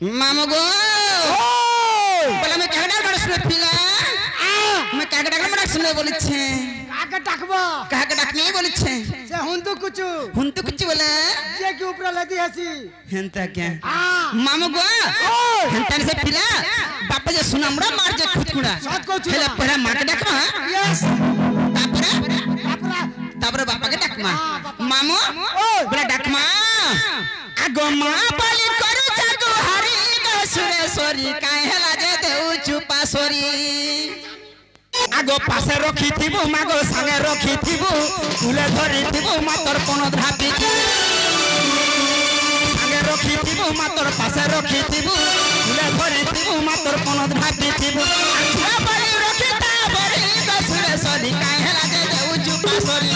मामू गो बोला मैं क्या डाल सुने पिला मैं क्या डाल बड़ा सुने बोली छे काके टाकबो काके डाक नहीं बोली छे से हुंतु कुछ बोले जे के ऊपर लदी हसी हेंता क्या मामू गो हेंता से पिला बापा जे सुनामड़ा मार जे खुदकुड़ा हेले पहला मार के डाकमा यस तापरे बापा के डाकमा मामू बोला डाकमा आगो मां पाली करू जादू हरी सुरेश्वरी काहे लाजे देउ चुपा सोरी आगो पासे रखी थिबु मागो संगे रखी थिबु फुले धरी थिबु मातर कोन धापी संगे रखी थिबु मातर पासे रखी थिबु फुले धरी थिबु मातर कोन धापी थिबु आछा बड़ी रखी ता बड़ी सुरेश्वरी काहे लाजे देउ चुपा सोरी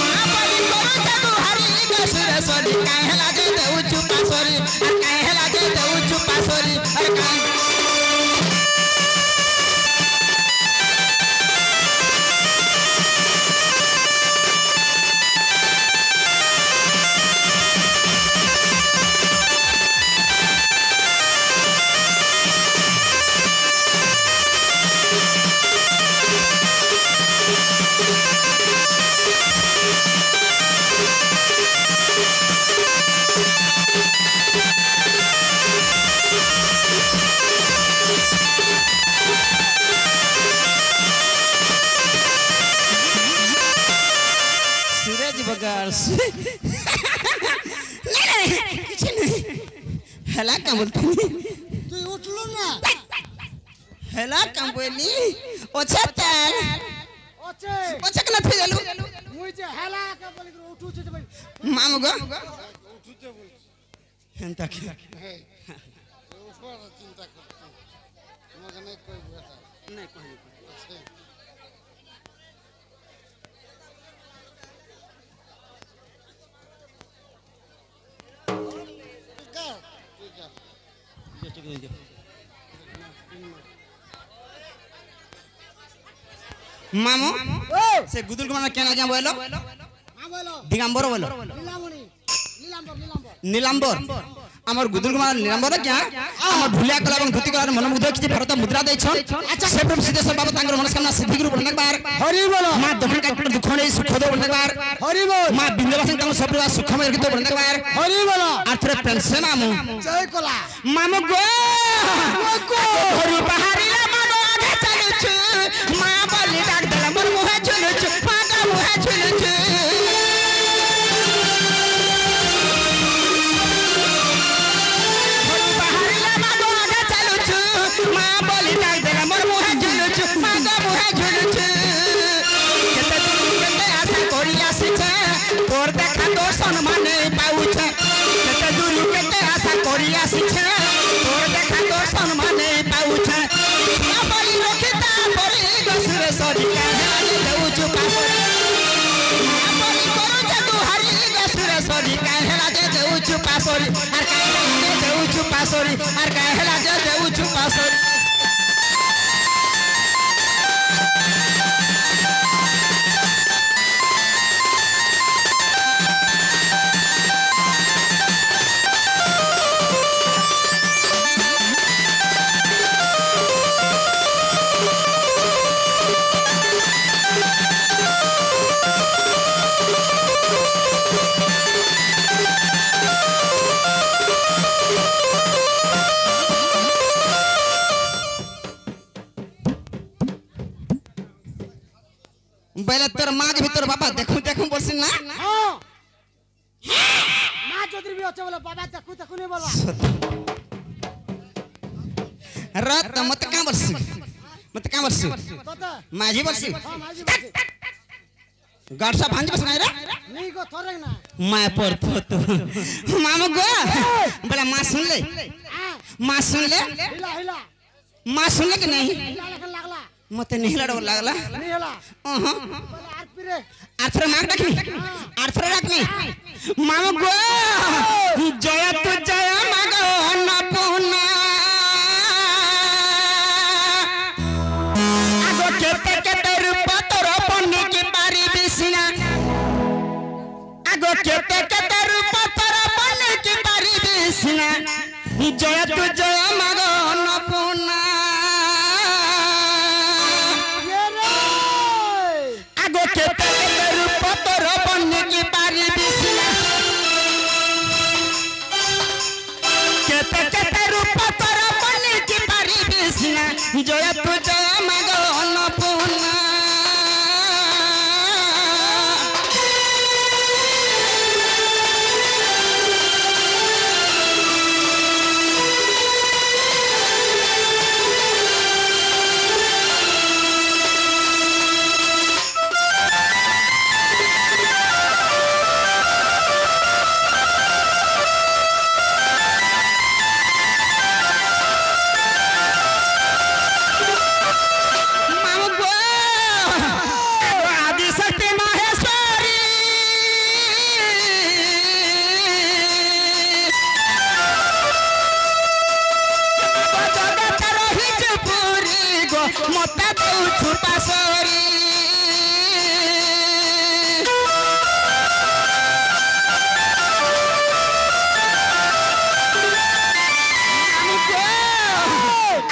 मां पाली करू जादू हरी सुरेश्वरी काहे लाजे देउ चुपा सोरी काहे लाजे देउ चुपा सोरी अरे काहे नहीं कुछ नहीं हला क्या बोलती तू उठ लो ना हला क्या बोली ओछा तेल ओछा कना थे जालू मुझे हला का बोली उठू छे मामू गो उठू छे बोल हेंता क्या है ऊपर चिंता करती मगर नहीं कोई बैठा नहीं कोई मामू से गुदुल को माना क्या ना क्या बोलो हां बोलो दिगंबर बोलो नीलांबर आमर गुदुल को माना नीलांबर क्या आमर भुलिया कला এবং ধুতি কলার মনোমুগ্ধ কিছু ভারত মুদ্রা দেছন আচ্ছা সেপ্রম সিদ্ধেশ্বর বাবা তাঙ্গর মনস্কামনা সিদ্ধি গুরু বলনে বার হরি বলো মা দক্ষিণ কাট দুঃখ নেই সুখ দো বলনে বার হরি বল মা বিন্দবাসন তাঙ্গর সবরা সুখময় রিতো বলনে বার হরি বলো আর থরে পেনশন মামু জয় কলা মামু গো হরি পাহাড়িলা মানো আগে চলুছু মা বলি ডাক দেলা মোর মুহে চলুছু পাগা মুহে চলুছু হরি পাহাড়িলা মানো আগে চলুছু মা বলি ডাক দেলা মোর মুহে চলুছু পাগা মুহে চলুছু কেতে দিন কেতে আশা করি আসিছে তোর দেখা দর্শন মানে পাউছে কেতে দূর কেতে আশা করি আসিছে তোর দেখা দর্শন মানে পাউছে বলি রখিতা বলি সুরেশ্বরী কাহে দেউছু পাসরি বলি করু জাদু হারি সুরেশ্বরী কাহে লাজে দেউছু পাসরি আর কাহে লাজে দেউছু পাসরি আর কাহে লাজে দেউছু পাসরি बेले तोर माग भीतर बाबा देखू देखू बोलसिन ना हां मां चौधरी भी अच्छे बोले बाबा देखू देखू नहीं बोलवा रात मत का बोलसी मत का बोलसी तोता माझी बोलसी हां माजी बोलसी गाड़सा भांज बस नहीं रे नहीं को थोरे ना मैं पर तो मामा गो बोला मां सुन ले मां सुन ले हिला हिला मां सुन ले कि नहीं हिला लागला मते नहीं लड़ो लागला नहीं होला बोला आर पिरे आर्थर मार रखनी आर्थर रखनी मामा गो जय तू जय मागो अन्नपूर्णा आगो केते केते रूप तोर पन्नी की पारी बिसिना आगो केते केते रूप तोर पन्नी की पारी बिसिना জয় তু জয় মাগ অন্নপূর্ণা আগ কেতে রূপ তোর বন্যি পারিবি সিনা কেতে কেতে রূপ তোর বন্যি পারিবি সিনা জয় তু জয় মাগ অন্নপূর্ণা মতা দেউ ছুপা সরি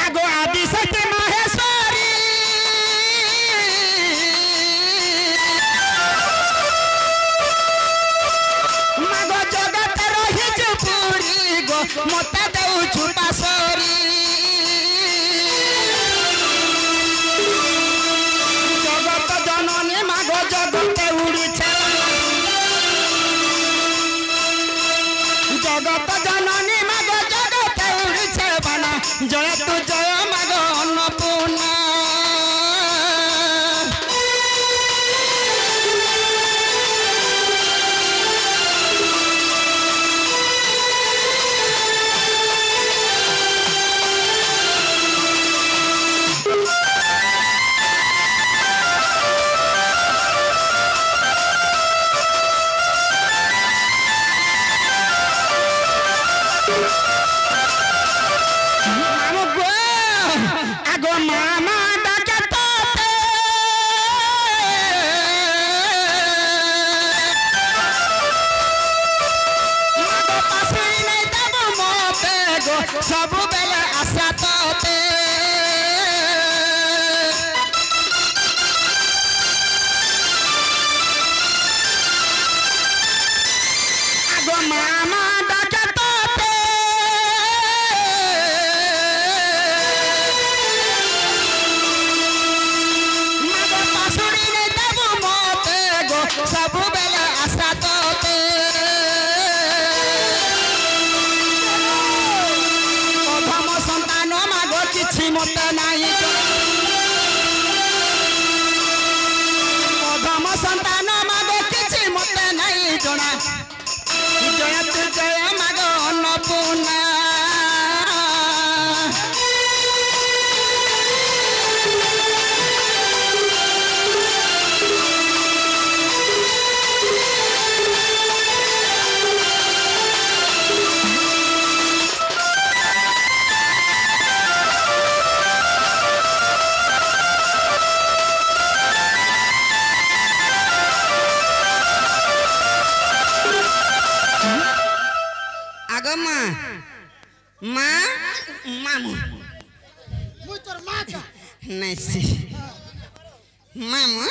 আগো আদি শক্তি মহেশ্বরী মাগো জগত রহিছে পুরী গো মতা দেউ ছুপা সরি জগতে উড়িছে জগত জননী মাগ জগতে উড়িছে বানা জয় তু জয় মাগ অন্নপূর্ণা सब बेला आशा तोते आगो मामा डाके तोते मागो पासुरी ने देबो मोते गो सब बेला आशा तोते মতে নাই অধম সন্তান মাগ কিছু মতে নাই জনা জয় তু জয় মাগ অন্নপূর্ণা माँ मामू मुझे माँ का नहीं सी मामू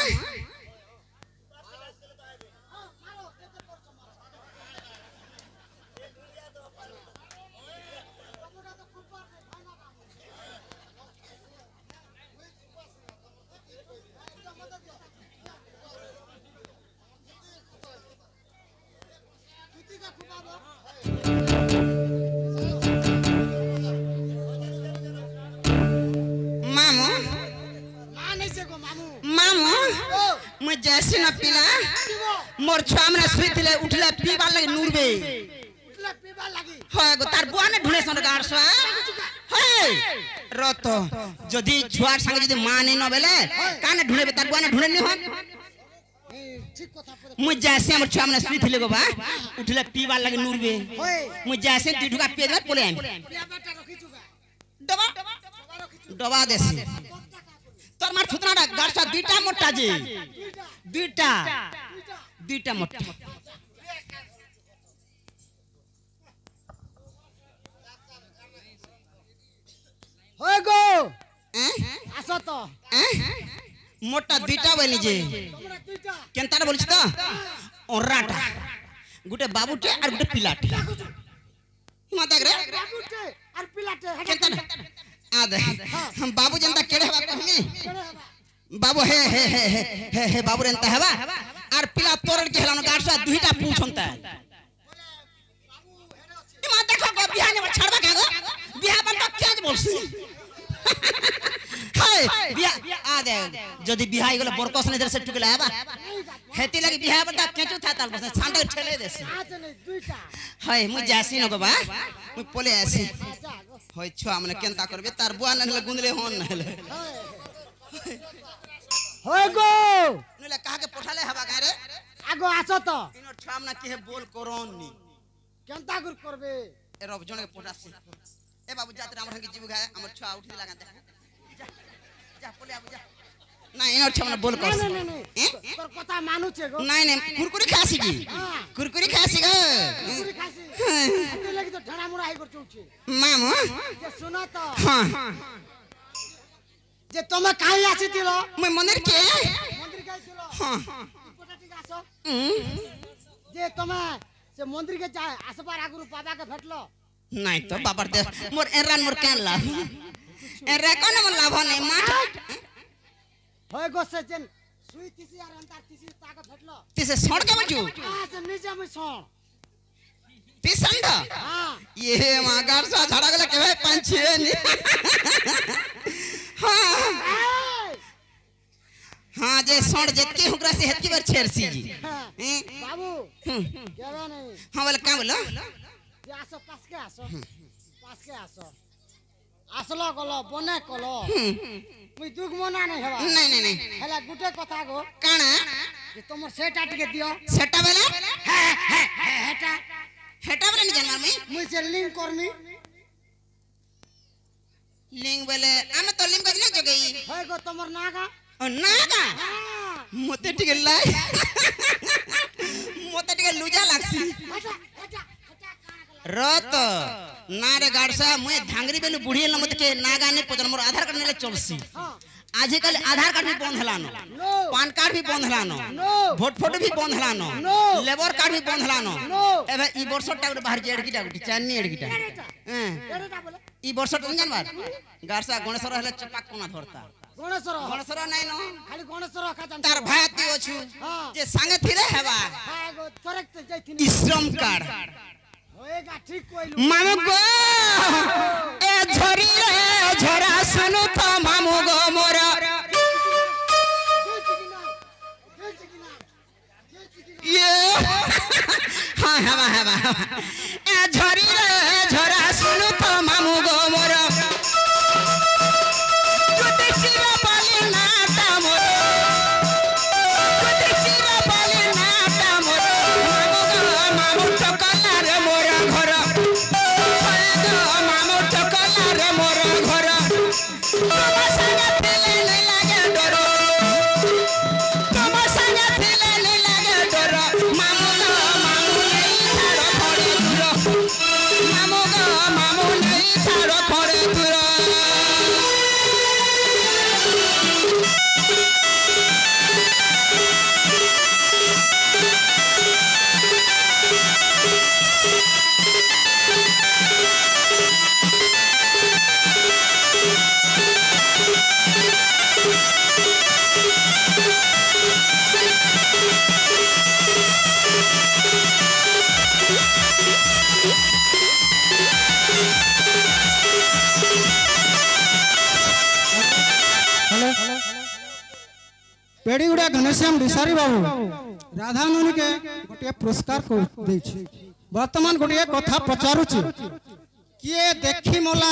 जैसे न पिला मोर छुआ में सुईले उठले पीबा लगे नूरबे उठले पीबा लगी होय गो तार बुआ ने ढुने सन गाड़ सवा हे रतो जदी छुआर संग जदी मां नै न बेले काने ढुने तार बुआ ने ढुने नि हो ठीक कथा मु जैसे मोर छुआ में सुईले गो बा उठले पीबा लगे नूरबे मु जैसे ती ढुका पे दे पोले आम पियाबाटा रखी जुगा दबा दबा देसी तोर मार छुतनाडा गाड़सा दुटा मोटा जी दुटा मोटा आसो तो मोटा दुईटा बोली जे तोमरा दुईटा केनता बोलछ तो ओराटा गुटे बाबूटे और गुटे पिलाटे माता रे बाबूटे और पिलाटे केनता आदे हम बाबू जनता केड़े हवा कहनी केड़े हवा बाबू हे बाबू रेंता हवा और पिला तोरण के हलानो गाड़सा दुईटा पूछंता ई माता को बियाह ने छड़बा के गो बियाह बन तो क्या बोलसी हाय बियाह आदे जदी बियाह गेलो बरकस ने इधर से टुकला हवा हेती लगी बियाह बन केचो था ताल बस सांडे ठेले देसी आज नहीं दुईटा हाय मु जासी न गो बा मु पोले आसी होय छुआ मने केनता करबे तार बुआ न गुंदले होन नले होय गो नले कहा के पठाले हवा गाय रे आगो आसो तो इनो छाम ना के बोल कोरोनी केनता गुर करबे ए रब जने के पठासी ए बाबू जात राम रंग जीव गाय हमर छुआ उठी लगा दे जा जा पोले आबू जा ना इनो छाम ना बोल कर नहीं तोर कथा मानु छे गो नहीं नहीं कुरकुरी खासी की कुरकुरी खासी गो कुरकुरी खासी ते लगी तो ढड़ा मुड़ा आई कर चौची मामू जे सुनो तो हां जे तमे काई आसी दिलो मैं मंदिर के मंदिर गई दिलो हां पोटा ठीक आसो जे तमे से मंदिर के जा आसपार आगुरु बाबा के भेटलो नहीं तो बाबर दे मोर एरान मोर केन लाभ एरा कोन मन लाभ नहीं माठ होय गो से जन सुई तिसी आर अंतार तिसी ताके भेटलो तिसे सड़ के मजू आ से नीचे में सोण ती संडा हां ये मागार सा झड़ा गले के भाई पंछी नहीं हां हां जे सड़ जतके हुकरा से हेतकी बार छेरसी जी बाबू केवे नहीं हां बोले का बोलो जे आसो पास के आसो आसलो गलो बने कलो मुई दुख मना नहीं हेबा नहीं नहीं नहीं हला गुटे कथा गो काना जे तमर सेटा टिके दियो सेटा बेला हेटा हेटा बेला नहीं जानमार मैं मुई से लिंक करमी लिंग बेले आमे तो लिंग गजने जगई होय गो तमर नागा ओ नागा हां मोते टिके लाई मोते टिके लूजा लागसी हेटा रत नारे गाड़सा मुए धांगरी बेलु बुढ़ी न मत के नागा ने पदन मोर आधार कार्ड नेले चलसी आज कल आधार कार्ड भी बंद हलानो पान कार्ड भी बंद हलानो वोट फोटो भी बंद हलानो लेबर कार्ड भी बंद हलानो एबे ई वर्षटा बाहर जेड़कीटा गुटी चान्नी एड़कीटा एटा बोले ई वर्षटा न जानबार गाड़सा गणेशर हले चपाक कोना धरता गणेशर नाही न खाली गणेशर का जान तार भाती ओछु जे संगे थिले हेबा हां गो तोरक ते जैथिन श्रम कार्ड होएगा ठीक कोइलु मामू गो ए झरी रे झरा सुनु तो मामू गो मोरा ये हां हवा हवा ए झरी रे झरा सुनु तो मामू गो मोरा जुते सिरा बाली नाटा मोरा जुते सिरा बाली नाटा मोरा मामू टकला रे मोरा घर मामू टकला रे मोरा घर तोमा संगे थिले नहीं लागे डर तोमा संगे थिले नहीं लागे डर मामू नहीं छाड़ खड़े दूर मामू नहीं छाड़ खड़े दूर पेड़ीगुड़ा घनश्याम डिसारी बाबू राधानंद के गोटे पुरस्कार को देछि वर्तमान गोटे कथा पचारुछि किए देखी मला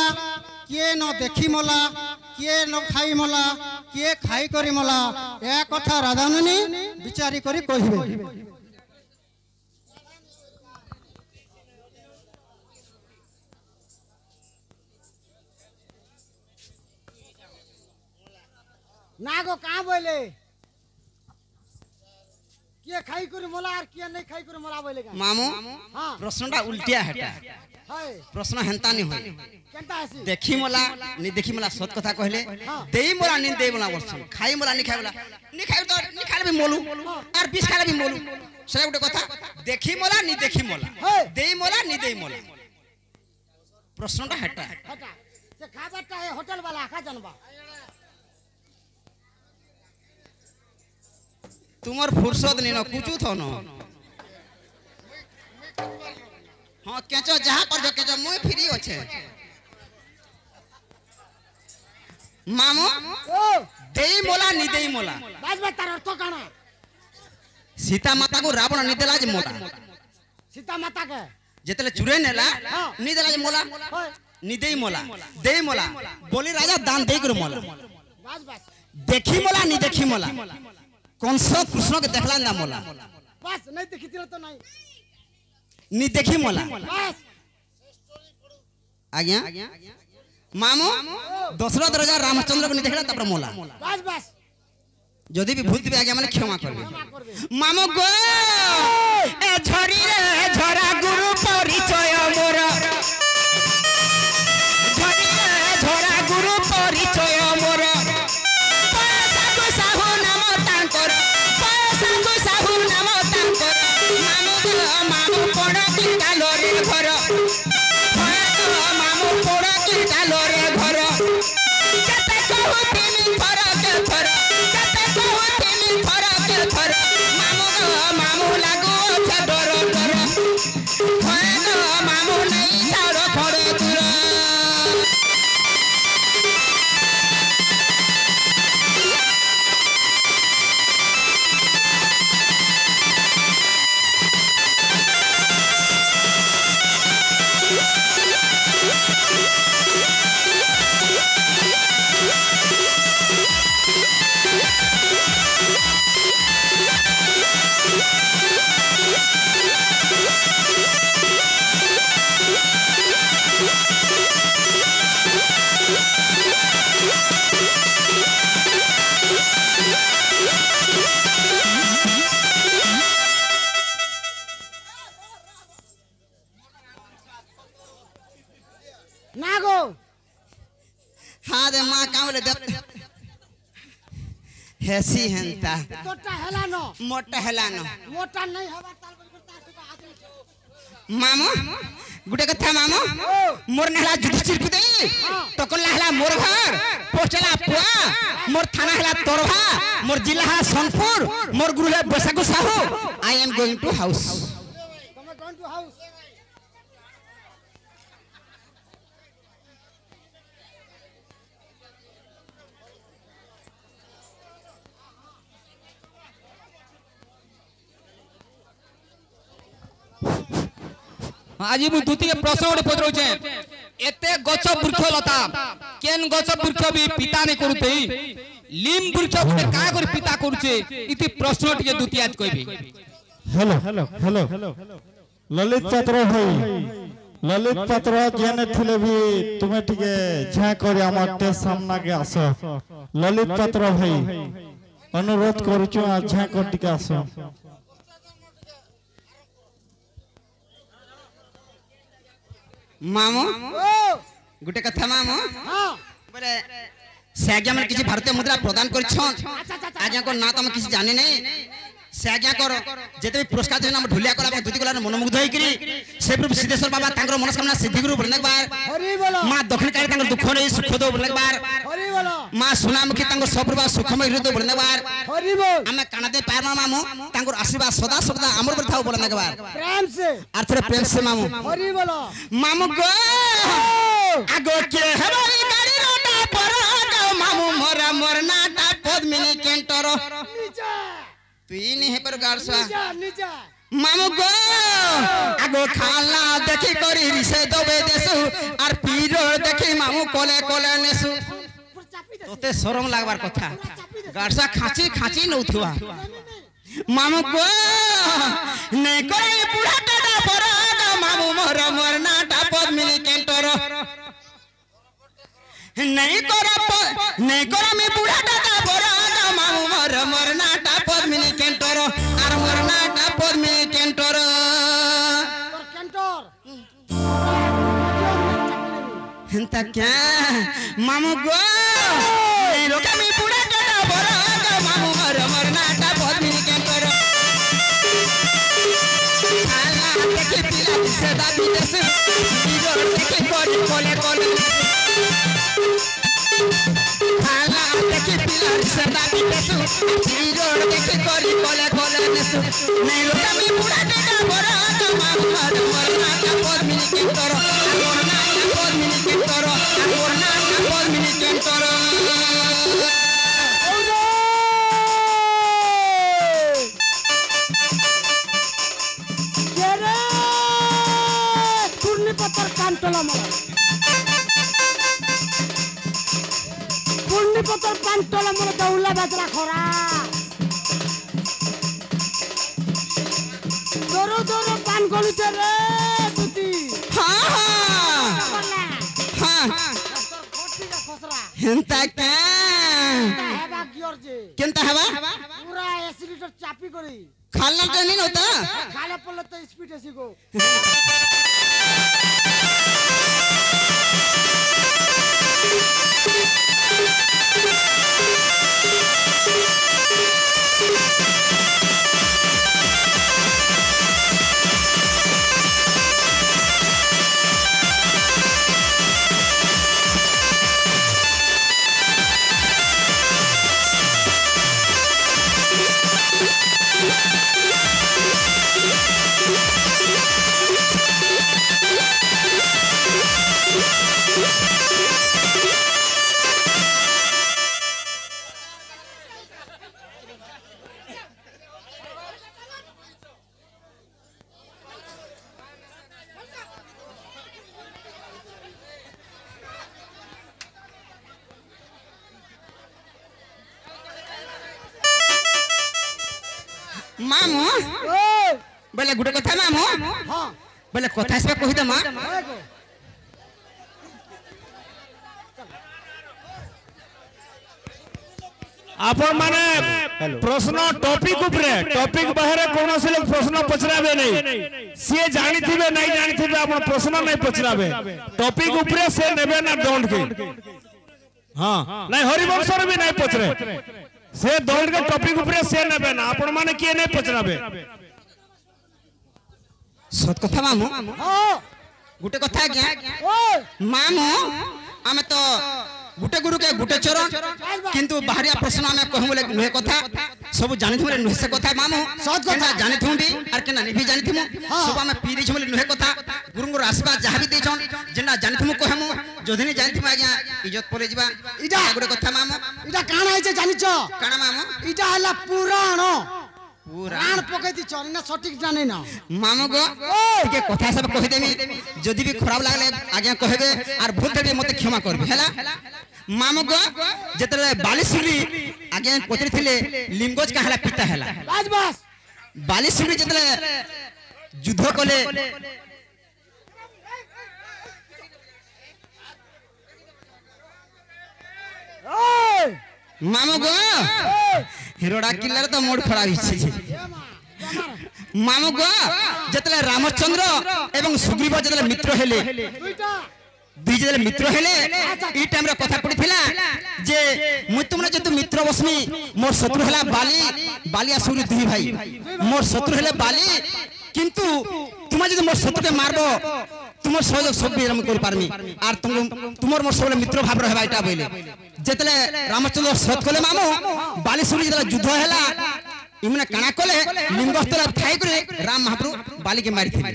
किए न देखी मला किए न खाई मला किए खाई करी मला ए कथा राधानंद विचारी करी कहिबे नागो कहां बोले किए खाई करी मला और किए नहीं खाई करी मला बोले का मामू हां प्रश्नटा उल्टिया हेटा हाय प्रश्न हेंता नहीं होई केनता आसी देखी मोला नी देखी मोला सत कथा कहले हाँ। देई मोला नी देई मोला वर्षन खाई मोला नी खाई मोला नी खाई तो नी खाले भी मोलू और 20 खाले भी मोलू से गुटे कथा देखी मोला नी देखी मोला हाय। देई मोला नी देई मोला प्रश्नटा हेटा हटा से खाबाटा है होटल वाला खा जानबा तुमर फुर्सत नहीं न कुछ थो न हां केचो जहां कर जो केचो मुई फ्री होछे मामो ओ देई मोला नी देई मोला बाज में तार अर्थ काना सीता माता को रावण नी देला जे मोला सीता माता के जेतले चुरे नेला हाँ। नी देला जे मोला हाय नी देई मोला देई मोला बोली राजा दान देई कर मोला बाज बाज देखी मोला नी देखी मोला कंस कृष्ण के देखला ना मोला बस नहीं देखी तिला तो नहीं नी देखी मोला बस आज्ञा मामो दशरथ राजा रामचंद्र को नी देखला तपर मोला बस बस जदि भी भूल आज्ञा माने क्षमा करबे क्षमा करबे मामो गो ए झरी रे झरा गुरु परिचय मोर झरी रे झरा गुरु परिचय मोर पैसा को साहू नाम तांकर पैसा को साहू नाम तांकर मामो गो मामो पड़ा किटा लोरे घर मामो पड़ा किटा लोरे घर केते कहू तिनी फरक फरक केते कहू तिनी फरक फरक मामो गो मामो लागो छ डर डर मामो नहीं छाड़ो खड़े दूर ना गो हाँ दे माँ काम ले दे हेसी हेंता तोटा हेला न मोटा हेलानो मोटा नहीं हवा ताल बलता सुका आदमी मामो गुटे कथा मामो मोर नहला जुधिष्ठिर को देई तो कोन नहला मोर घर पोचला पुआ मोर थाना हला तोरभा मोर जिला है सोनपुर मोर गुरु है बसाकु Sahu I am going to house तुम गोइंग टू हाउस आज मु द्वितीय प्रश्न गोटे पचरौचे एते गछ वृक्ष लता केन गछ वृक्ष भी पिता नहीं करूते लिम वृक्ष गोटे का कर पिता करूचे इति प्रश्न टिके द्वितीय आज कहबी हेलो हेलो हेलो ललित पात्र भाई ललित पात्र जेने थिले भी तुम्हें टिके झा कर हमर टे सामना के आसो ललित पात्र भाई अनुरोध करूछु आ झा कर टिके आसो मामो ओ गुटे कथा मामो हां बोले से आज्ञा मन किसी भारतीय मुद्रा प्रदान करछन आज्ञा को ना तम किसी जाने नहीं से आज्ञा कर जेते भी पुरस्कार देना हम ढुलिया कला हम दुति कला मनमुग्ध होई करी से प्रभु सिद्धेश्वर बाबा तांकर मनस्कामना सिद्धि गुरु बोलने बार हरि बोलो मां दक्षिण काली तांकर दुख नहीं सुख दो बोलने बार हरि बोलो मां सुनामुखी तांकर सप्रभा सुखमय हृदय बोलने बार हरि बोल हमें कानाते पारमा मामो तांकर आशीर्वाद सदा सदा अमर बरथाओ बोलने बार प्रेम से अर्थ प्रेम से मामो हरि बोलो मामो गो आगो के हमारी गाड़ी रोटा पर मामू मोरा मोरना टा पद्मिनी केंटरो नीचे तुई नहीं है पर गारसा नीचे नीचे मामू गो आगो खाला देखी करी रिसे दोबे देसु और पीरो देखी मामू कोले कोले नेसु तोते शरम लागबार कथा गारसा खाची खाची नउथुआ मामू गो ने करे बुढ़ा टाटा पर मामू मोरा मोरना टा पद्मिनी केंटरो नहीं करा मैं बुढ़ा टाटा बोरा मामू मर नाटा पद्मिनी केंटरो आर मर नाटा पद्मिनी केंटरो पर केंटर हेंता क्या मामू गो नहीं रोका मी पूरा टटा बरो गो मामू मर नाटा पद्मिनी के करो आला देखी पिला से दादी दस हीरो देखी कोली कोले कोले आला देखी पिला से दादी दस हीरो देखी कोली कोले कोले नहीं रोका मी पूरा टटा बरो गो मामू मर नाटा पद्मिनी के करो পতর পান্টলা মনে দৌলা বাজরা খরা দরো দরো পান গলিতে রে তুতি हाँ हाँ हेंता क्या হেবা কিয়র যে केंता हवा পুরা এসিলিটার চাপি করি खालना तो नहीं होता খালে পড়লে তো স্পিড এসি গো मामू बोले गुटे कथा मामू हां बोले कथा से कहि दमा आपण माने प्रश्न टॉपिक ऊपर टॉपिक बाहर कौन से लोग प्रश्न पचराबे नहीं से जानी थिबे नहीं जानी थिबे आपण प्रश्न नहीं पचराबे टॉपिक ऊपर से नेबे ना दंड के हां नहीं हरिवंश भी नहीं पचरे से दंड के टॉपिक ऊपर से नेबे ना आपण माने के नहीं पचराबे सत कथा मामू हां गुटे कथा क्या ओ मामू आमे तो गुटे गुरु के गुटे चरण किंतु बाहरिया प्रश्न आमे कहू बोले नुहे कथा सब जानि थु बोले नुहे से कथा मामू सत कथा जानि थु भी आर केना नहीं भी जानि थु सब आमे पीरि छ बोले नुहे कथा गुरुंगो आशीर्वाद जहा भी देछन जेना जानि थु कहमु जोधनी जानि थु आज्ञा इज्जत पले जिबा इटा गुटे कथा मामू इटा काना आइছে জানিছো काना मामू इटा हला पुराण पूरा प्राण पकैती चरना सटीक जाने ना मामू गो के कथा सब कहि देमी जदी भी खराब लागले आज्ञा कहबे आर भूल देबे मते क्षमा करबे हैला मामू गो जतले बालीसुरी आज्ञा पचरी थिले लिमगोज का हला पिता हैला बस बस बालीसुरी जतले युद्ध कले ओए मामू गो हिरोडा किल्लर तो मोड खड़ा हिछि मामू गो जतले रामचंद्र एवं सुग्रीव जतले मित्र हेले दुईटा दुई जतले मित्र हेले ई टाइम रे कथा पडिथिला जे मु तुमरा जतु मित्र बसमी मोर शत्रु हला बाली बालिया सुरी दुई भाई मोर शत्रु हेले बाली किंतु तुम जदि मोर शत्रु के मारबो तुमर सहयोग सब भी हम कर पारमी आर तुमर मोर सब मित्र भाव रहबा इटा बोले जतले रामचंद्र सत कले मामू बालीसुरी जतले युद्ध हैला इमने काना कले लिंगस्थल थाई करे राम महाप्रभु बाली के मारी थिले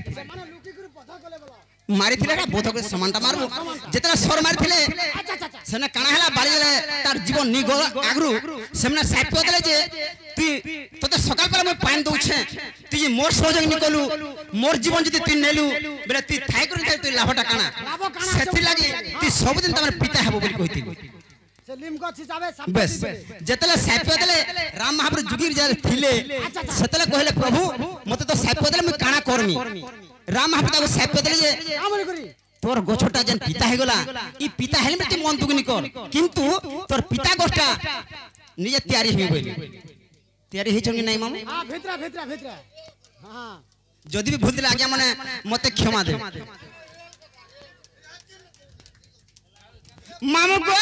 मारी थिले ना बोध के समानता मारबो जतले सर मारी थिले सेना काना हैला बाली तार जीवन नि गो आगरु सेमना साइप देले जे तू तते सकाल पले मैं पानी दउछे तू जे मोर सहयोग निकलु मोर जीवन जति तू नेलु बेले तू थाई करे तू लाभटा काना सेति लागि तू सब दिन तमर पिता हेबो बोली कहिथिलु से लिमगोज हिसाबे बस जतले साइप देले राम महाप्रभु जुगिर जे थिले सेतले कहले प्रभु मते तो साइप देले मैं काना करमी राम महाप्रभु साइप देले जे आमन करी तोर गोछटा जन पिता हे गला ई पिता हेले में तू मन दुगनी कर किंतु तोर पिता गोछटा निजे तैयारी हे बोली तैयारी हे छंगी नहीं मामू हां भितरा भितरा भितरा हां जदी भी भूल दिला आज्ञा माने मते क्षमा दे मामू को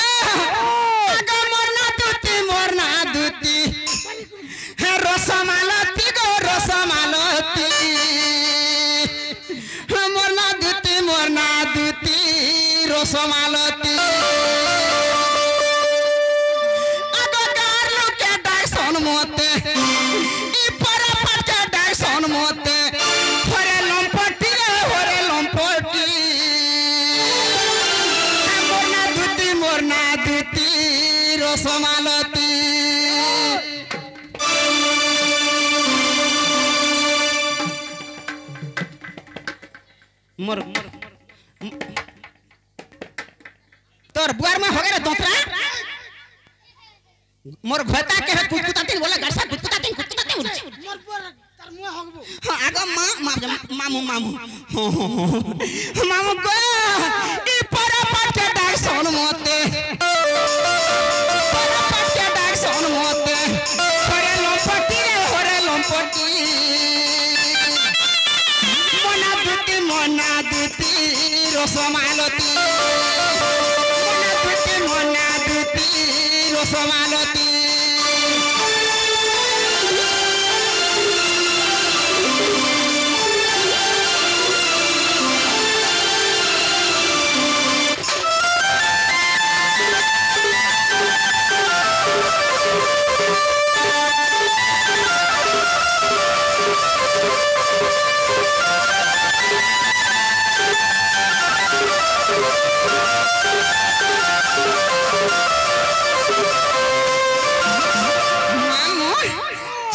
आगा मोरना दूती है रसमालती गो रसमालती मोरना दूती रसमालती आगा गारलो के डाक्सन मोते ई परा पटके डाक्सन मोते हरे लंपटी मोरना दूती रसमालती मोर तोर बुआर में हो गए दोतरा मोर घोता के है कुतकुताती बोला गरसा कुतकुताती मोर पर तार मुंह हगबो हां आगा मामू मामू को ई परा पटके डाक सोन मोते परा पटके डाक सोन मोते हरे लंपटी मोना दूती रसमालती मोना दूती रसमालती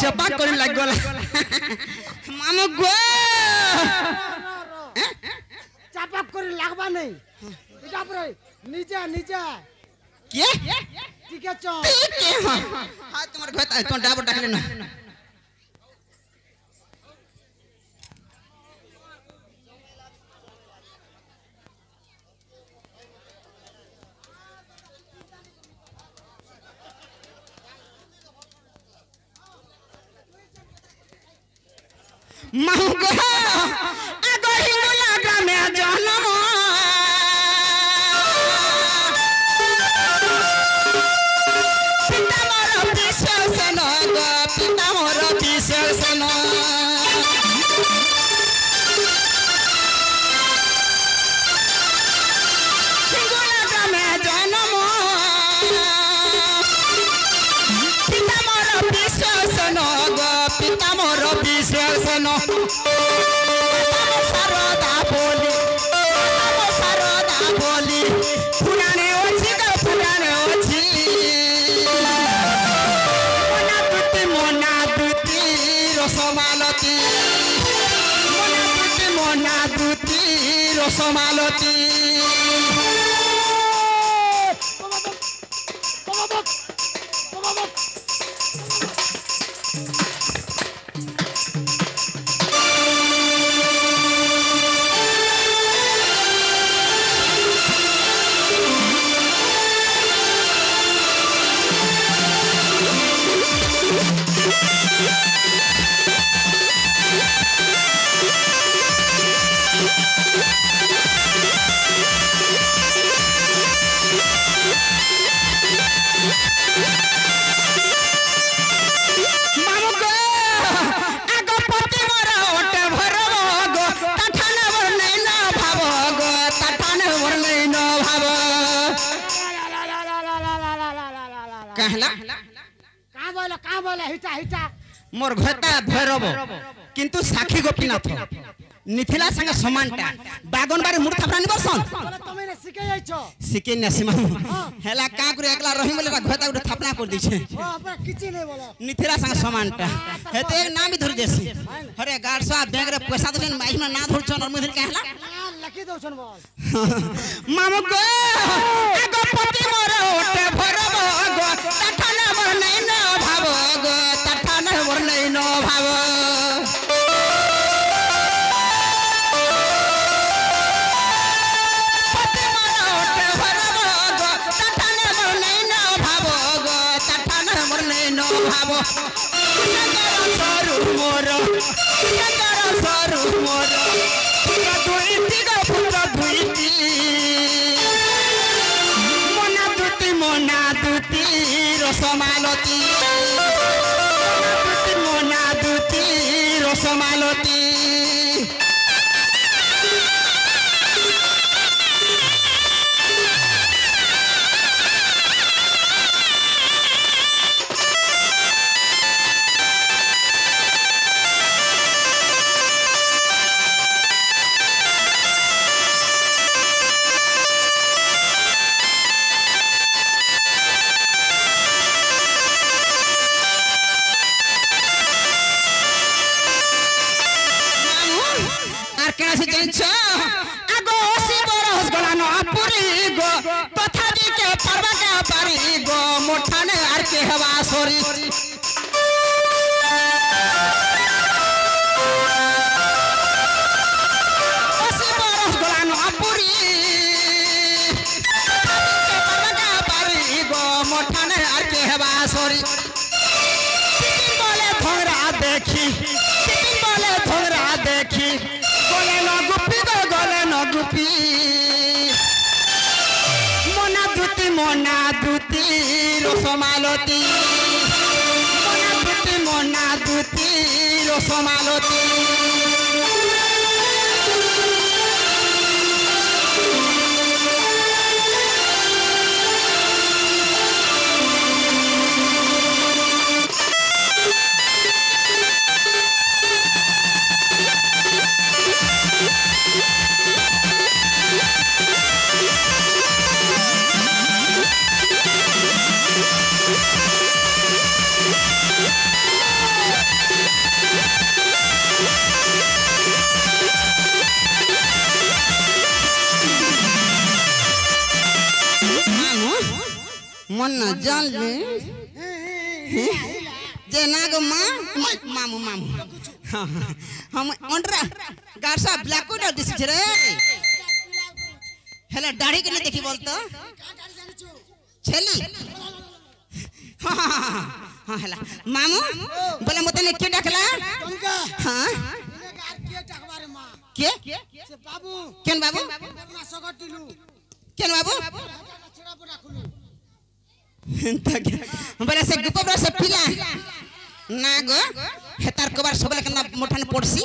चपा करे लग गला मामू गो चापा करे लागबा नहीं इटा पर नीचे के ठीक है चो के हां तुम्हार घोता तो डाबर डाक लेना मंगो आगो हिंदुला ग्रामे जन्म पिता मोर विशेषण गो पिता मोर विशेषण हिंदुला ग्रामे जन्म पिता मोर विशेषण गो पिता मोर विशेषण सारदा बोली पुराने अच्छी मोना दूती रसमालती मोना दूती रसमालती कहला का बोला हिटा मोर घोता भैरव किंतु साखी गोपीनाथ निथिला संग समानटा बागन बारे मुठ थापरानी बसन बोले तमे ने सिके जाइछो सिके नसीमा हेला का करे एकला रही बोले घोता उठ थापना कर दी छे ओ अपना किछि नै बोलो निथिला संग समानटा हेते एक नाम भी धर देसी अरे गार्डसा बैंक रे पैसा देन माइस में ना धर छन और मुधिर कहला लकी दउछन बोल मामू गो आगो पति मोर ओटे भरब गो तठन मोर नै न भाव गो तठन मोर नै न भाव पति मोर ओटे भरब गो तठन मोर नै न भाव गो तठन मोर नै न भाव सरू मोर दुईटी गो पुत्र दुईटी দুতি রসমালতি মোনা দুতি রসমালতি আগো অসি বরস গলানো পুরি গো তথাপি কে পারবা কে পারি গো মোঠানে আর কে হবা সরি অসি বরস গলানো পুরি তথাপি কে পারবা কে পারি গো মোঠানে আর কে হবা সরি তিন বলে ভংরা দেখি তিন বলে ভংরা দেখি গুপি মোনা দুতি রসমালতি মোনা দুতি রসমালতি मन जान ले जे नाग मामू मामू हम ओंडरा गारसा ब्लैक कोड दिस रे हेला दाढ़ी के नहीं देखी बोलतो छेली हां हेला मामू बोले मते ने के डकला हां के डकबारे मां के से बाबू केन बाबू अपना सगटिलू केन बाबू छड़ा पर राखलू बोले से गुपबरा से पिला ना गो हेतार कबार सबले कना मोठाने पड़सी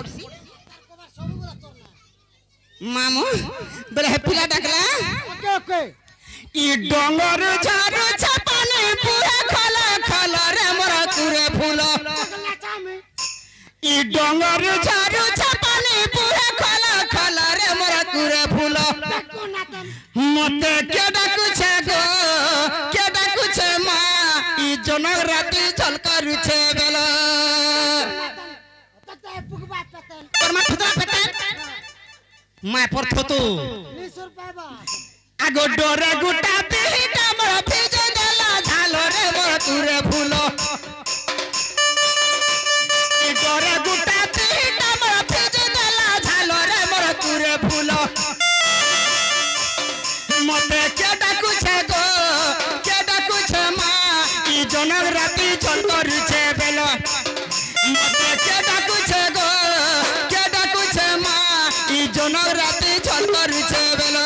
मामू बोले हे पिला डाकला ओके ओके ई डंगर झारू छपाने पूरा खला खला रे मोरा तुरे फूल ई डंगर झारू छपाने पूरा खला खला रे मोरा तुरे फूल मते के डाकू छे गो के डाकू छे मा ई जनक राती झलकर छे बेला तते पुगबा पतन तोर मा फतरा पतन मा पर थतु 20 रुपया बा आगो डोरे गुटा तेहिटा मोर फिजे देला झालो रे मोर तुरे फूल ई डोरे गुटा तेहिटा मोर फिजे देला झालो रे मोर तुरे फूल मते के डाकू छे गो के डाकू छे मा ई जनक राती झलकर छे बेला मते के डाकू छे गो के डाकू छे मा ई जनक राती झलकर छे बेला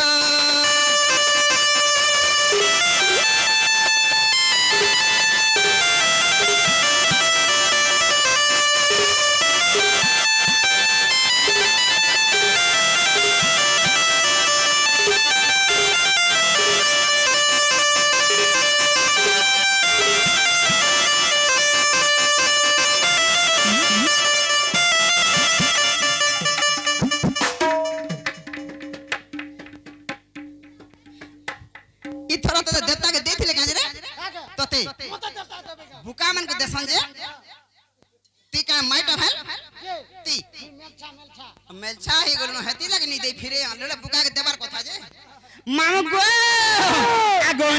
इथरा तो देवता के देथिले काज रे तते बुका मन के देसन जे ती का माइट भेल ती मेलछा ही गलो हेती लग नहीं दे फिरे लले बुका के देबार कथा जे मांगो आगो